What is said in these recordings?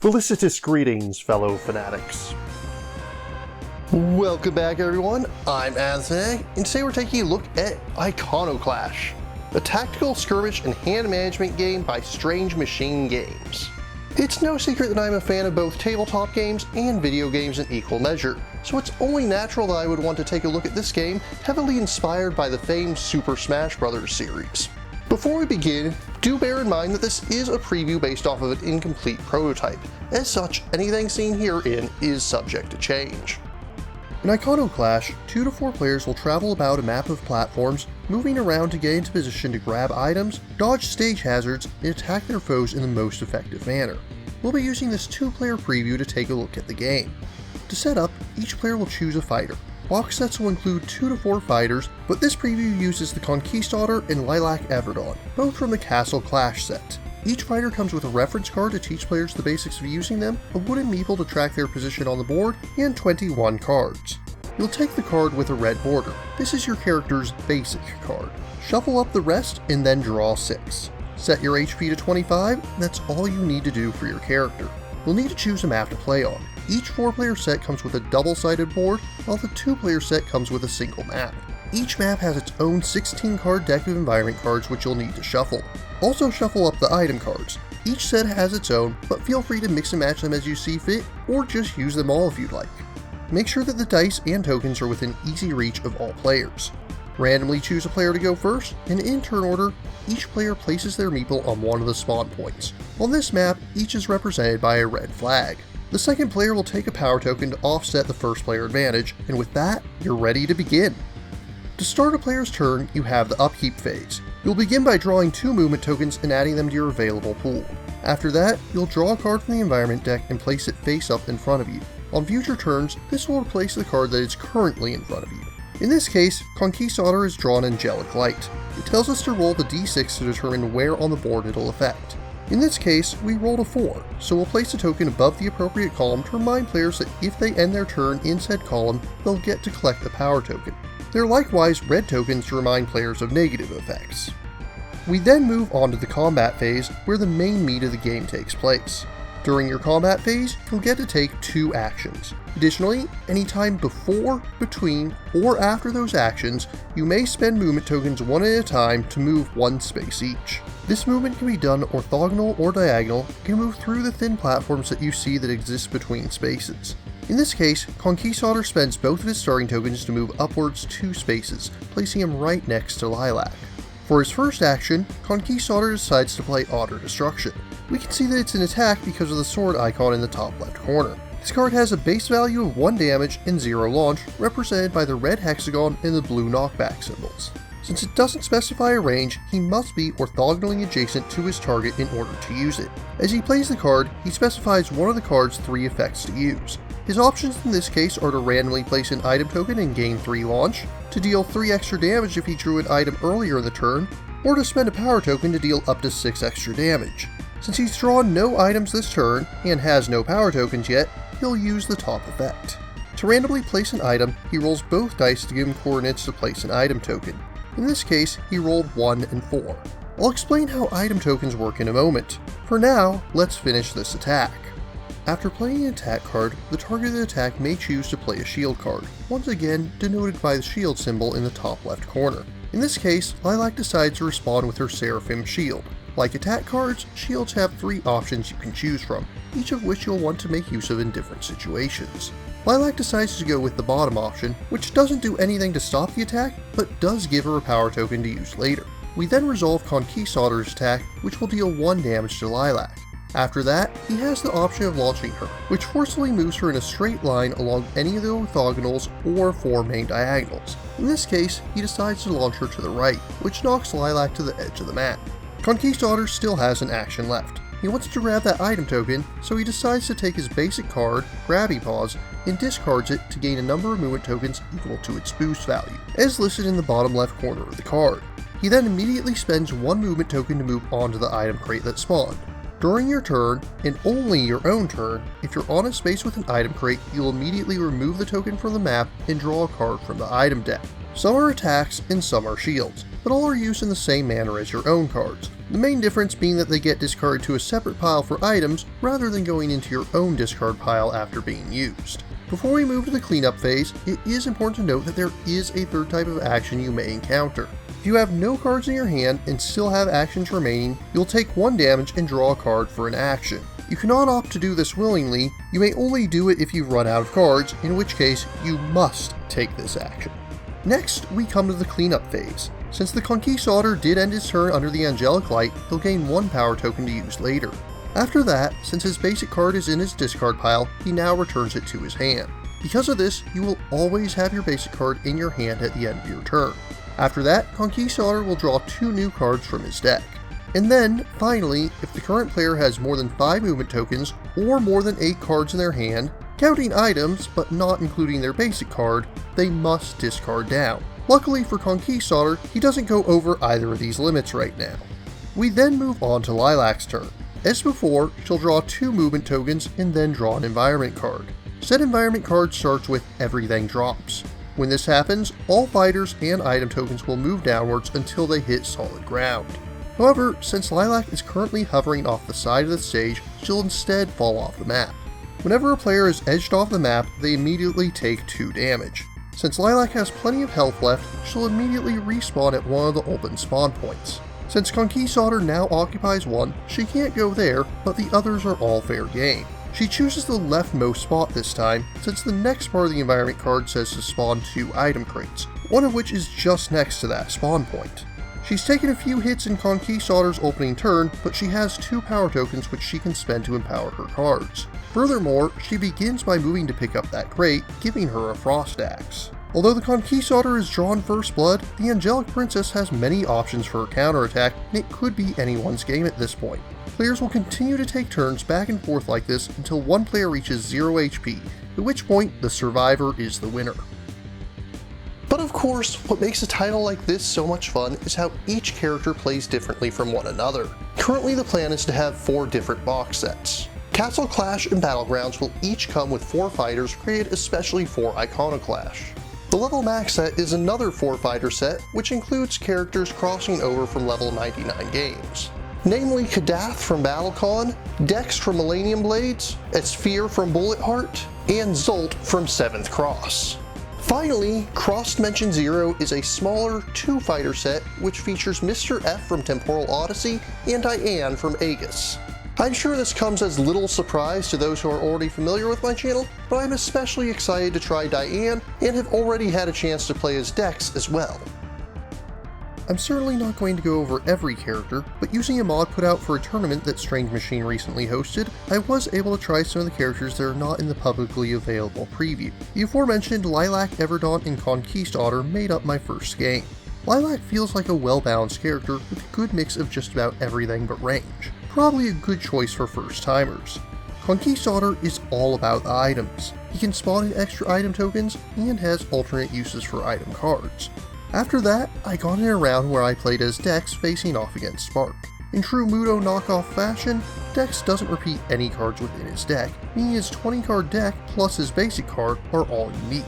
Felicitous greetings, fellow fanatics. Welcome back, everyone. I'm Aztec, and today we're taking a look at Iconoclash, a tactical skirmish and hand management game by Strange Machine Games. It's no secret that I'm a fan of both tabletop games and video games in equal measure, so it's only natural that I would want to take a look at this game heavily inspired by the famed Super Smash Bros. Series. Before we begin, do bear in mind that this is a preview based off of an incomplete prototype. As such, anything seen herein is subject to change. In Iconoclash, 2 to 4 players will travel about a map of platforms, moving around to get into position to grab items, dodge stage hazards, and attack their foes in the most effective manner. We'll be using this 2-player preview to take a look at the game. To set up, each player will choose a fighter. Box sets will include 2 to 4 fighters, but this preview uses the Conquistador and Lilac Everdon, both from the Castle Clash set. Each fighter comes with a reference card to teach players the basics of using them, a wooden meeple to track their position on the board, and 21 cards. You'll take the card with a red border. This is your character's basic card. Shuffle up the rest and then draw 6. Set your HP to 25, and that's all you need to do for your character. You'll need to choose a map to play on. Each 4-player set comes with a double-sided board, while the 2-player set comes with a single map. Each map has its own 16-card deck of environment cards which you'll need to shuffle. Also shuffle up the item cards. Each set has its own, but feel free to mix and match them as you see fit, or just use them all if you'd like. Make sure that the dice and tokens are within easy reach of all players. Randomly choose a player to go first, and in turn order, each player places their meeple on one of the spawn points. On this map, each is represented by a red flag. The second player will take a power token to offset the first player advantage, and with that, you're ready to begin. To start a player's turn, you have the Upkeep Phase. You'll begin by drawing 2 movement tokens and adding them to your available pool. After that, you'll draw a card from the environment deck and place it face up in front of you. On future turns, this will replace the card that is currently in front of you. In this case, Conquistador is drawn Angelic Light. It tells us to roll the d6 to determine where on the board it'll affect. In this case, we rolled a 4, so we'll place a token above the appropriate column to remind players that if they end their turn in said column, they'll get to collect the power token. There are likewise red tokens to remind players of negative effects. We then move on to the combat phase, where the main meat of the game takes place. During your combat phase, you'll get to take 2 actions. Additionally, anytime before, between, or after those actions, you may spend movement tokens one at a time to move 1 space each. This movement can be done orthogonal or diagonal, and can move through the thin platforms that you see that exist between spaces. In this case, Conquistador spends both of his starting tokens to move upwards 2 spaces, placing him right next to Lilac. For his first action, Conquistador decides to play Auto Destruction. We can see that it's an attack because of the sword icon in the top left corner. This card has a base value of 1 damage and 0 launch, represented by the red hexagon and the blue knockback symbols. Since it doesn't specify a range, he must be orthogonally adjacent to his target in order to use it. As he plays the card, he specifies one of the card's 3 effects to use. His options in this case are to randomly place an item token and gain 3 launch, to deal 3 extra damage if he drew an item earlier in the turn, or to spend a power token to deal up to 6 extra damage. Since he's drawn no items this turn, and has no power tokens yet, he'll use the top effect. To randomly place an item, he rolls both dice to give him coordinates to place an item token. In this case, he rolled 1 and 4. I'll explain how item tokens work in a moment. For now, let's finish this attack. After playing an attack card, the target of the attack may choose to play a shield card, once again denoted by the shield symbol in the top left corner. In this case, Lilac decides to respond with her Seraphim Shield. Like attack cards, shields have 3 options you can choose from, each of which you'll want to make use of in different situations. Lilac decides to go with the bottom option, which doesn't do anything to stop the attack, but does give her a power token to use later. We then resolve Conquistador's attack, which will deal 1 damage to Lilac. After that, he has the option of launching her, which forcefully moves her in a straight line along any of the orthogonals or 4 main diagonals. In this case, he decides to launch her to the right, which knocks Lilac to the edge of the map. Conquistador still has an action left. He wants to grab that item token, so he decides to take his basic card, Grabby Paws, and discards it to gain a number of movement tokens equal to its boost value, as listed in the bottom left corner of the card. He then immediately spends 1 movement token to move onto the item crate that spawned. During your turn, and only your own turn, if you're on a space with an item crate, you'll immediately remove the token from the map and draw a card from the item deck. Some are attacks and some are shields, but all are used in the same manner as your own cards. The main difference being that they get discarded to a separate pile for items rather than going into your own discard pile after being used. Before we move to the cleanup phase, it is important to note that there is a third type of action you may encounter. If you have no cards in your hand and still have actions remaining, you'll take 1 damage and draw a card for an action. You cannot opt to do this willingly, you may only do it if you've run out of cards, in which case you must take this action. Next, we come to the cleanup phase. Since the Conquistador did end his turn under the Angelic Light, he'll gain 1 power token to use later. After that, since his basic card is in his discard pile, he now returns it to his hand. Because of this, you will always have your basic card in your hand at the end of your turn. After that, Conquistador will draw 2 new cards from his deck. And then, finally, if the current player has more than 5 movement tokens, or more than 8 cards in their hand, counting items but not including their basic card, they must discard down. Luckily for Conquistador, he doesn't go over either of these limits right now. We then move on to Lilac's turn. As before, she'll draw 2 movement tokens and then draw an environment card. Said environment card starts with Everything Drops. When this happens, all fighters and item tokens will move downwards until they hit solid ground. However, since Lilac is currently hovering off the side of the stage, she'll instead fall off the map. Whenever a player is edged off the map, they immediately take 2 damage. Since Lilac has plenty of health left, she'll immediately respawn at one of the open spawn points. Since Conquistador now occupies 1, she can't go there, but the others are all fair game. She chooses the leftmost spot this time, since the next part of the environment card says to spawn 2 item crates, one of which is just next to that spawn point. She's taken a few hits in Conquistador's opening turn, but she has 2 power tokens which she can spend to empower her cards. Furthermore, she begins by moving to pick up that crate, giving her a Frost Axe. Although the Conquistador is drawn first blood, the Angelic Princess has many options for her counterattack, and it could be anyone's game at this point. Players will continue to take turns back and forth like this until one player reaches 0 HP, at which point the survivor is the winner. But of course, what makes a title like this so much fun is how each character plays differently from one another. Currently the plan is to have 4 different box sets. Castle Clash and Battlegrounds will each come with 4 fighters created especially for Iconoclash. The level max set is another 4 fighter set, which includes characters crossing over from level 99 games. Namely Kadath from BattleCon, Dex from Millennium Blades, Esphere from Bullet Heart, and Zolt from 7th Cross. Finally, Cross Dimension Zero is a smaller 2 fighter set which features Mr. F from Temporal Odyssey and Diane from Aegis. I'm sure this comes as little surprise to those who are already familiar with my channel, but I'm especially excited to try Diane and have already had a chance to play as Dex as well. I'm certainly not going to go over every character, but using a mod put out for a tournament that Strange Machine recently hosted, I was able to try some of the characters that are not in the publicly available preview. The aforementioned Lilac, Everdaunt, and Conquistador made up my first game. Lilac feels like a well-balanced character with a good mix of just about everything but range. Probably a good choice for first-timers. Conquistador is all about the items. He can spawn in extra item tokens and has alternate uses for item cards. After that, I got in a round where I played as Dex facing off against Spark. In true Muto knockoff fashion, Dex doesn't repeat any cards within his deck, meaning his 20-card deck plus his basic card are all unique.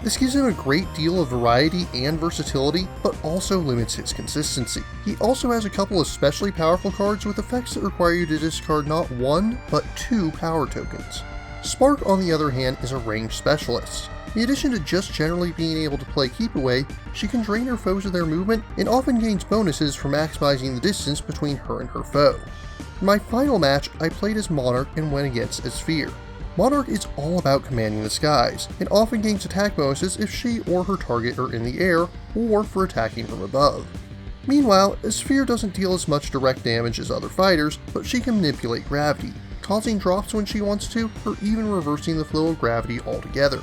This gives him a great deal of variety and versatility, but also limits his consistency. He also has a couple of especially powerful cards with effects that require you to discard not 1, but 2 power tokens. Spark, on the other hand, is a ranged specialist. In addition to just generally being able to play keep away, she can drain her foes of their movement and often gains bonuses for maximizing the distance between her and her foe. In my final match, I played as Monarch and went against Esphere. Monarch is all about commanding the skies, and often gains attack bonuses if she or her target are in the air, or for attacking from above. Meanwhile, Esphere doesn't deal as much direct damage as other fighters, but she can manipulate gravity, causing drops when she wants to, or even reversing the flow of gravity altogether.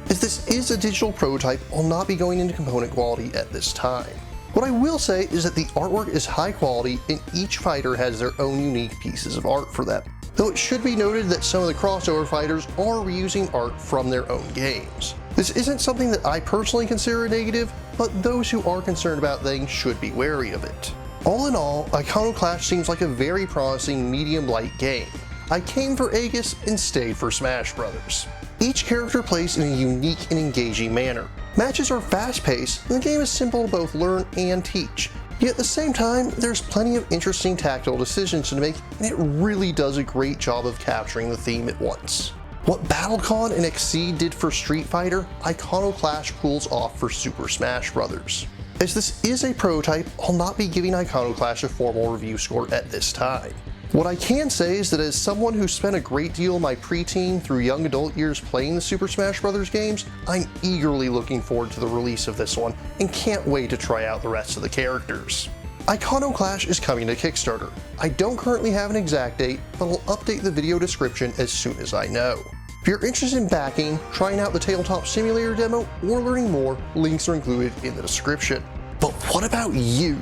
As this is a digital prototype, I'll not be going into component quality at this time. What I will say is that the artwork is high quality and each fighter has their own unique pieces of art for them, though it should be noted that some of the crossover fighters are reusing art from their own games. This isn't something that I personally consider a negative, but those who are concerned about things should be wary of it. All in all, Iconoclash seems like a very promising medium-light game. I came for Aegis and stayed for Smash Brothers. Each character plays in a unique and engaging manner. Matches are fast-paced, and the game is simple to both learn and teach. Yet at the same time, there's plenty of interesting tactical decisions to make, and it really does a great job of capturing the theme at once. What BattleCon and Exceed did for Street Fighter, Iconoclash pulls off for Super Smash Bros. As this is a prototype, I'll not be giving Iconoclash a formal review score at this time. What I can say is that as someone who spent a great deal of my preteen through young adult years playing the Super Smash Bros. Games, I'm eagerly looking forward to the release of this one and can't wait to try out the rest of the characters. Iconoclash is coming to Kickstarter. I don't currently have an exact date, but I'll update the video description as soon as I know. If you're interested in backing, trying out the Tabletop Simulator demo, or learning more, links are included in the description. But what about you?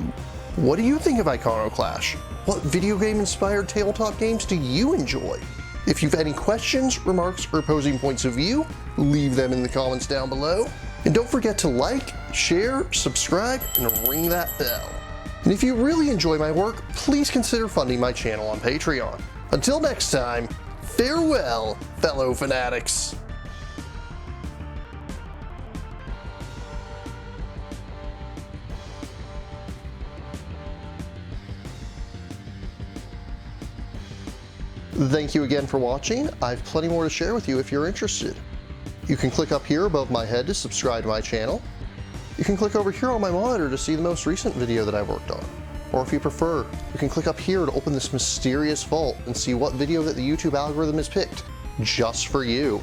What do you think of Iconoclash? What video game-inspired tabletop games do you enjoy? If you've any questions, remarks, or opposing points of view, leave them in the comments down below. And don't forget to like, share, subscribe, and ring that bell. And if you really enjoy my work, please consider funding my channel on Patreon. Until next time, farewell, fellow fanatics. Thank you again for watching. I have plenty more to share with you if you're interested. You can click up here above my head to subscribe to my channel. You can click over here on my monitor to see the most recent video that I worked on. Or if you prefer, you can click up here to open this mysterious vault and see what video that the YouTube algorithm has picked just for you.